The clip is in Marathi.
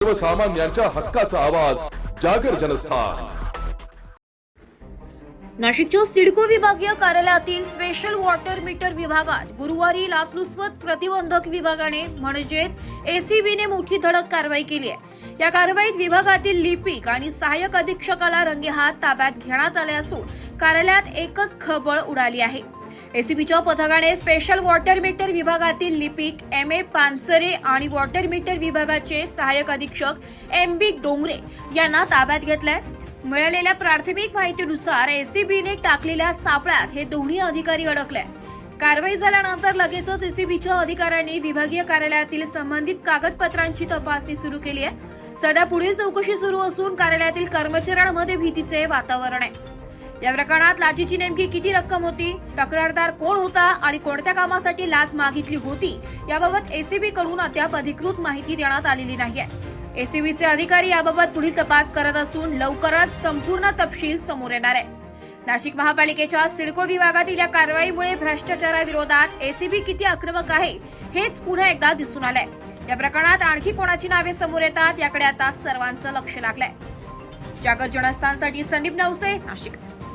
सर्वसामान्यांच्या हक्काचा आवाज जागर जनस्थान। नाशिकच्या सिडको विभागीय कार्यालयातील स्पेशल वॉटर मीटर विभागात गुरुवारी लाचलुचपत प्रतिबंधक विभागाने म्हणजेच एसीबीने मोठी धडक कारवाई केली आहे। या कारवाईत विभागातील लिपिक आणि सहाय्यक अधीक्षकाला रंगेहात ताब्यात घेण्यात आले असून कार्यालयात एकच खळबळ उडाली आहे। एसीबीच्या पथकाने स्पेशल वॉटर मीटर विभागातील लिपिक एम.ए. पानसरे आणि वॉटर मीटर विभागाचे सहाय्यक अधीक्षक एम.बी. डोंगरे यांना ताब्यात घेतलंय। मिळालेल्या प्राथमिक माहितीनुसार एसीबीने टाकलेल्या सापळ्यात हे दोन्ही अधिकारी अडकले। कारवाई झाल्यानंतर लगेचच एसीबीच्या अधिकाऱ्यांनी विभागीय कार्यालयातील संबंधित कागदपत्रांची तपासणी सुरू केली आहे। सध्या पुढील चौकशी सुरू असून कार्यालयातील कर्मचाऱ्यांमध्ये भीतीचे वातावरण आहे। या प्रकरणात लाचेची नेमकी किती रक्कम होती, तक्रारदार कोण होता आणि कोणत्या कामासाठी लाच मागितली होती याबाबत एसीबी कडून अद्याप अधिकृत माहिती देण्यात आलेली नाहीये। एसीबीचे अधिकारी याबाबत पुढील तपास करत असून लवकरच संपूर्ण तपशील समोर येणार आहे। नाशिक महापालिकेच्या सिडको विभागातील या कारवाईमुळे भ्रष्टाचाराविरोधात एसीबी किती आक्रमक आहे हेच पुन्हा एकदा दिसून आलंय। या प्रकरणात आणखी कोणाची नावे समोर येतात याकडे आता सर्वांचं लक्ष लागलंय। जागर जनस्थानसाठी संदीप नवसे, नाशिक।